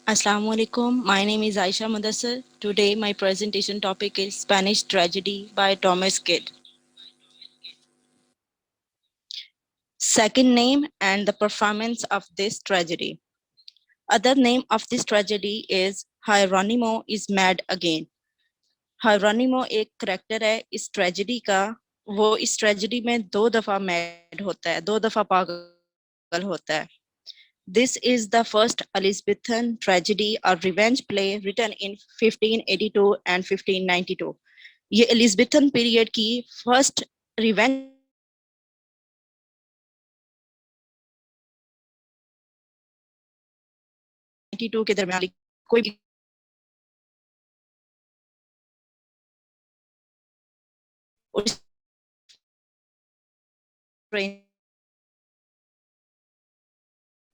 Assalamu alaikum. My name is Aisha Mudassar. Today my presentation topic is Spanish Tragedy by Thomas Kidd. Second name and the performance of this tragedy. Other name of this tragedy is Hieronymo is Mad Again. Hieronymo एक character है इस tragedy का. वो इस tragedy में 2 दफा mad होता है, 2 दफा पागल होता है. This is the first Elizabethan tragedy or revenge play written in 1582 and 1592. ये एलिजाबेथन पीरियड की फर्स्ट रिवेंज प्ले है जिसको 1582 के दरमियान कोई भी और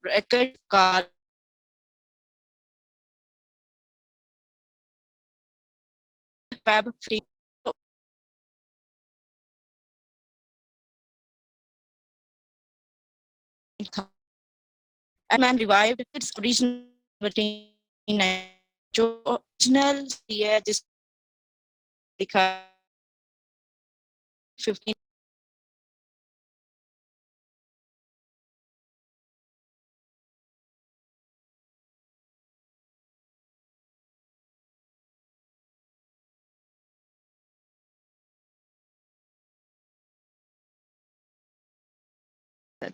record called Fab Free. And man revived its original जो ओरिजिनल है जिस लिखा 15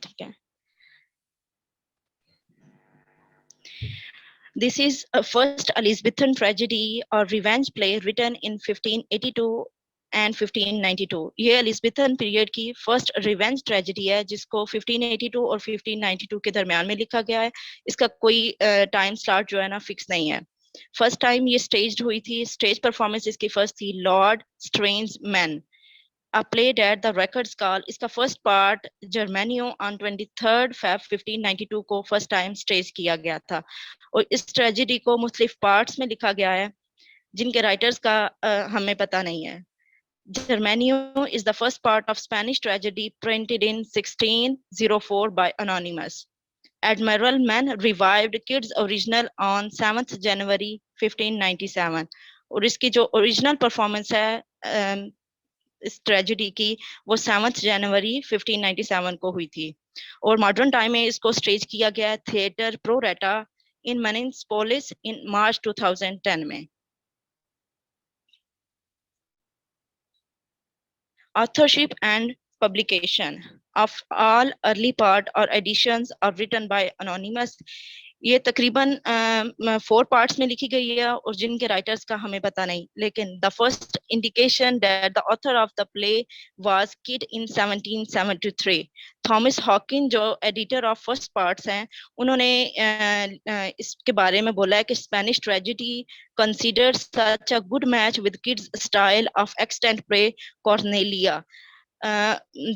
ठीक है. This is a first Elizabethan tragedy or revenge play written in 1582 and 1592. ये एलिजाबेथन पीरियड की फर्स्ट रिवेंज ट्रेजेडी है जिसको 1582 और 1592 के दरमियान में लिखा गया है. इसका कोई टाइम स्लॉट जो है ना फिक्स नहीं है. फर्स्ट टाइम ये स्टेज्ड हुई थी. स्टेज परफॉर्मेंस इसकी फर्स्ट थी Lord strange man. played at the Records Call. इसका फर्स्ट पार्ट जर्मेनियो ऑन 23 Feb 1592 को फर्स्ट टाइम स्टेज किया गया था. और इस ट्रेजेडी को मुख्तलिफ पार्ट्स में लिखा गया है जिनके राइटर्स का हमें पता नहीं है. Germanio is the first part of Spanish tragedy printed in 1604 by Anonymous. Admiral Mann revived Kidd's original on 7th January 1597. और इसकी जो ओरिजिनल परफॉर्मेंस है इस ट्रेजेडी की वो 7 जनवरी 1597 को हुई थी. और मॉडर्न टाइम में इसको स्टेज किया गया थिएटर प्रोरेटा इन मनिन्सपोलिस इन मार्च 2010 में. Authorship and publication of all early part or editions are written by anonymous. ये तकरीबन 4 पार्ट्स में लिखी गई है और जिनके राइटर्स का हमें पता नहीं. लेकिन the first indication that the author of the play was kid in 1773. Thomas Hawking जो एडिटर ऑफ फर्स्ट पार्ट्स हैं उन्होंने इसके बारे में बोला है कि Spanish tragedy considered such a good match with Kidd's style of extant prey Cornelia.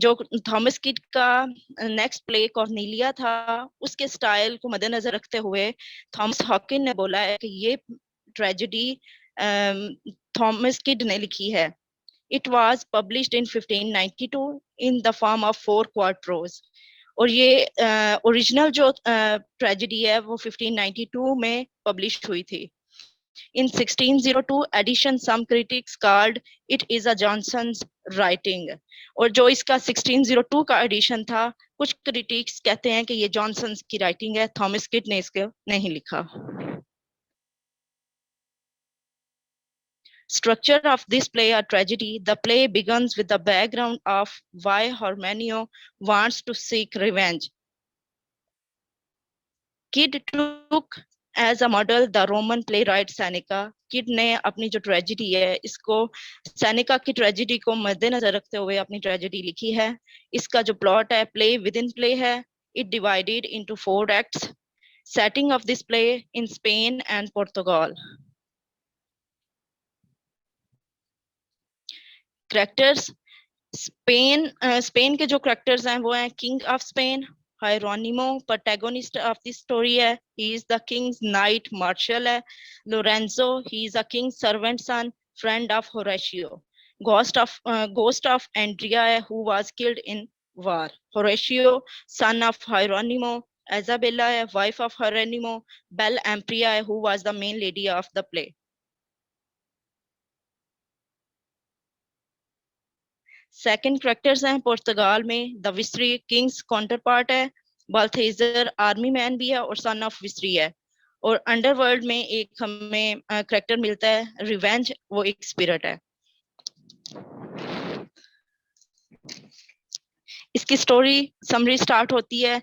जो थॉमस किड का नेक्स्ट प्ले कॉर्नेलिया था उसके स्टाइल को मद्देनजर रखते हुए थॉमस हॉकिन ने बोला है कि ये ट्रेजेडी थॉमस किड ने लिखी है. It was published in 1592 in the form of 4 quartos. और ये ओरिजिनल जो ट्रेजेडी है वो 1592 में पब्लिश हुई थी. In 1602 edition some critics called it is a Johnson's writing. और जो इसका 1602 का एडिशन था कुछ क्रिटिक्स कहते हैं कि ये जॉनसन्स की राइटिंग है, थॉमस किड ने इसको नहीं लिखा. Structure of this play a tragedy. The play begins with the background of why Herminio wants to seek revenge. Kidd took as a model the Roman playwright Seneca. Kid ने अपनी जो tragedy है इसको Seneca की tragedy को मद्देनजर रखते हुए अपनी ट्रेजेडी लिखी है. इसका जो प्लॉट है प्ले विद इन प्ले है. It divided into 4 acts. Setting of this play in Spain and Portugal. Characters Spain के जो कैरेक्टर्स हैं वो हैं king of Spain Hieronymo, protagonist of this story है. He is the king's knight marshal है. Lorenzo, he is a king's servant son, friend of Horatio. Ghost of Andrea है, who was killed in war. Horatio, son of Hieronymo, Isabella है wife of Hieronymo, Belle Ampria है who was the main lady of the play. Second characters हैं पुर्तगाल में the विस्ट्री Kings counter part है, बाल्थेजर army man भी है और son of विस्ट्री है। और अंडरवर्ल्ड में एक हमें करेक्टर मिलता है रिवेंज, वो एक स्पिरिट है। इसकी स्टोरी समरी स्टार्ट होती है,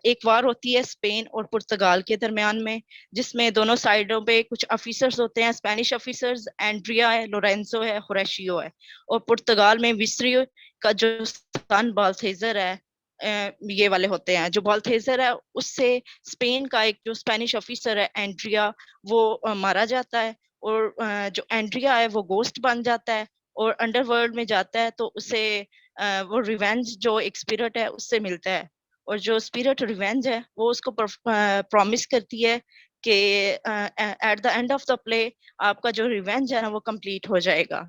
एक वार होती है स्पेन और पुर्तगाल के दरमियान में, जिसमें दोनों साइडों पे कुछ ऑफिसर्स होते हैं, स्पेनिश ऑफिसर्स, एंड्रिया है, लोरेंजो है, होरेशियो है। और पुर्तगाल में विस्री का जो सन बाल्थेजर है, ये वाले होते हैं। जो बाल्थेजर है उससे स्पेन का एक जो स्पेनिश ऑफिसर है एंड्रिया, वो मारा जाता है। और जो एंड्रिया है वो गोस्ट बन जाता है और अंडरवर्ल्ड में जाता है, तो उसे वो रिवेंज जो एक स्पिरिट है उससे मिलता है। और जो स्पिरिट रिवेंज है वो उसको प्रॉमिस करती है कि at the end of the play आपका जो रिवेंज है ना वो कंप्लीट हो जाएगा।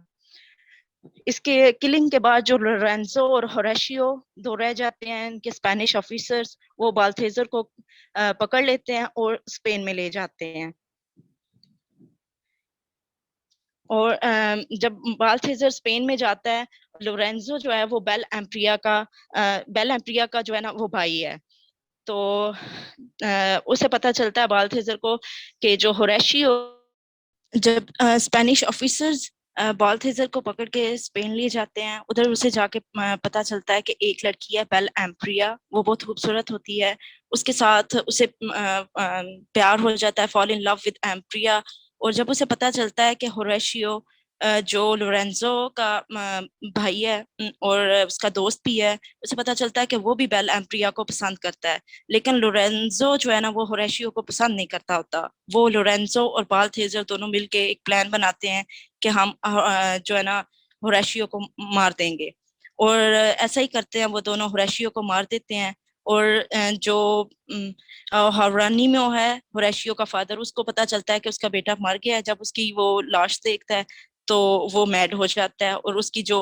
इसके किलिंग के बाद जो लोरेंजो और होरेशियो दो रह जाते हैं, इनके स्पेनिश ऑफिसर्स, वो बाल्थेजर को पकड़ लेते हैं और स्पेन में ले जाते हैं। और जब बाल्थेजर स्पेन में जाता है, लोरेंजो जो है वो बेल एम्प्रिया का जो है ना वो भाई है। तो उसे पता चलता है बाल्थेजर को कि जो होरेशियो, जब स्पेनिश ऑफिसर्स बाल्थेजर को पकड़ के स्पेन ले जाते हैं, उधर उसे जाके पता चलता है कि एक लड़की है बेल एम्प्रिया, वो बहुत खूबसूरत होती है। उसके साथ उसे प्यार हो जाता है, फॉल इन लव विद एम्प्रिया। और जब उसे पता चलता है कि होरेशियो जो लोरेंजो का भाई है और उसका दोस्त भी है, उसे पता चलता है कि वो भी बेल एम्प्रिया को पसंद करता है। लेकिन लोरेंजो जो है ना वो होरेशियो को पसंद नहीं करता होता। वो लोरेंजो और बाल्थेजर दोनों मिलके एक प्लान बनाते हैं कि हम जो है ना होरेशियो को मार देंगे। और ऐसा ही करते हैं, वो दोनों होरेशियो को मार देते हैं। और जो हरानीमो है होरेशियो का फादर, उसको पता चलता है कि उसका बेटा मर गया है। जब उसकी वो लाश देखता है तो वो मैड हो जाता है। और उसकी जो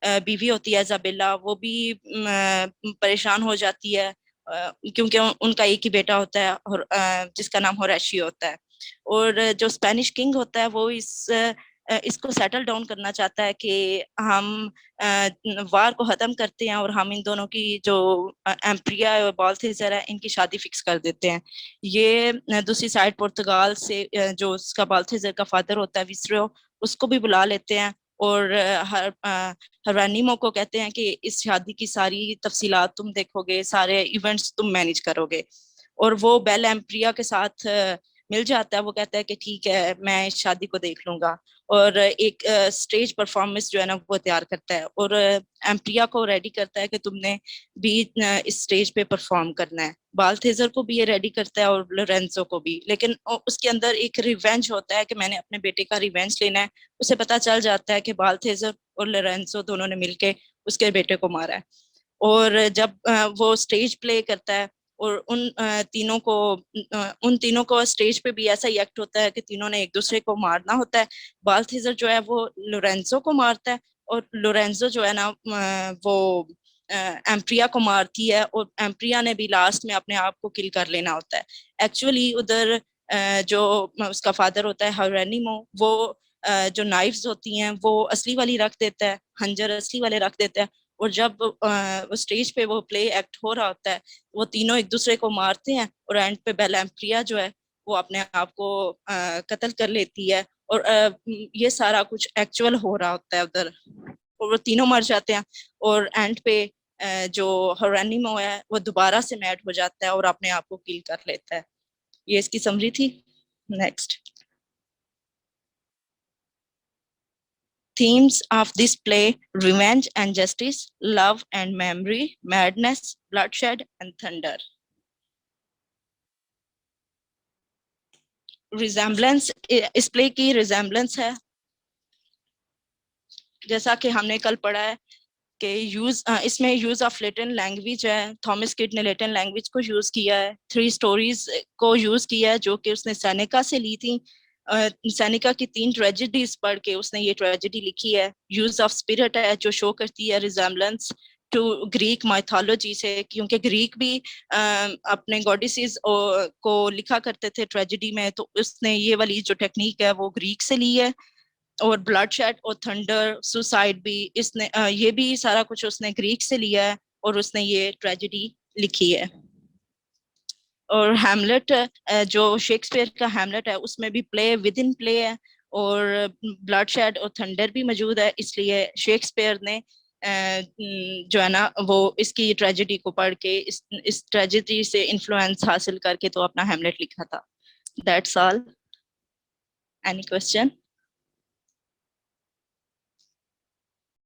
बीवी होती है इजाबेला, वो भी परेशान हो जाती है, क्योंकि उनका एक ही बेटा होता है और जिसका नाम होरेशियो होता है। और जो स्पेनिश किंग होता है वो इसको सेटल डाउन करना चाहता है कि हम वार को खत्म करते हैं और हम इन दोनों की जो एम्प्रिया और बाल्थेजर है इनकी शादी फिक्स कर देते हैं। ये दूसरी साइड पुर्तगाल से जो उसका बाल्थेजर का फादर होता है विस्रियो, उसको भी बुला लेते हैं। और हरानीमो को कहते हैं कि इस शादी की सारी तफसीलात तुम देखोगे, सारे इवेंट्स तुम मैनेज करोगे। और वो बेल एम्प्रिया के साथ मिल जाता है। वो कहता है कि ठीक है, मैं इस शादी को देख लूंगा। और एक स्टेज परफॉर्मेंस जो है ना वो तैयार करता है और एम्प्रिया को रेडी करता है कि तुमने भी इस स्टेज पे परफॉर्म करना है। बाल्थेजर को भी ये रेडी करता है और लोरेंजो को भी। लेकिन उसके अंदर एक रिवेंज होता है कि मैंने अपने बेटे का रिवेंज लेना है। उसे पता चल जाता है कि बाल्थेजर और लोरेंजो दोनों ने मिलके उसके बेटे को मारा है। और जब वो स्टेज प्ले करता है और उन तीनों को स्टेज पे भी ऐसा ही एक्ट होता है कि तीनों ने एक दूसरे को मारना होता है। बाल्थेजर जो है वो लोरेंजो को मारता है और लोरेंजो जो है ना वो एम्प्रिया को मारती है। और एम्प्रिया ने भी लास्ट में अपने आप को किल कर लेना होता है। एक्चुअली उधर जो उसका फादर होता है हरेनिमो, वो जो नाइफ्स होती हैं वो असली वाली रख देता है, खंजर असली वाले रख देता है। और जब वो स्टेज पे वो प्ले एक्ट हो रहा होता है, वो तीनों एक दूसरे को मारते हैं और एंड पे बेल एम्प्रिया जो है वो अपने आप को कत्ल कर लेती है। और ये सारा कुछ एक्चुअल हो रहा होता है उधर, और वो तीनों मर जाते हैं। और एंड पे जो हरानीमो है वो दोबारा से मैड हो जाता है और अपने आप को किल कर लेता है। ये इसकी समरी थी। Next. Themes of this play: revenge and justice, love and memory, madness, bloodshed, and thunder. Resemblance, इस प्ले की रिजेम्बलेंस है, जैसा कि हमने कल पढ़ा है कि इसमें यूज ऑफ लेटिन लैंग्वेज है। थॉमस किड ने लेटिन लैंग्वेज को यूज किया है। 3 स्टोरीज को यूज किया है जो कि उसने सेनेका से ली थी। सेनेका की 3 ट्रेजेडीज पढ़ के उसने ये ट्रेजेडी लिखी है। यूज ऑफ स्पिरिट है जो शो करती है रिजेम्बलेंस टू ग्रीक माइथोलॉजी से, क्योंकि ग्रीक भी अपने गॉडेसेस को लिखा करते थे ट्रेजेडी में, तो उसने ये वाली जो टेक्निक है वो ग्रीक से ली है। और ब्लड शेड और थंडर सुसाइड भी इसने ये भी सारा कुछ उसने ग्रीक से लिया है और उसने ये ट्रेजेडी लिखी है। और हैमलेट जो शेक्सपियर का हैमलेट है उसमें भी प्ले विद इन प्ले है, और ब्लड शेड और थंडर भी मौजूद है, इसलिए शेक्सपियर ने जो है ना वो इसकी ट्रेजेडी को पढ़ के इस ट्रेजेडी से इन्फ्लुएंस हासिल करके तो अपना हैमलेट लिखा था। That's all. Any question?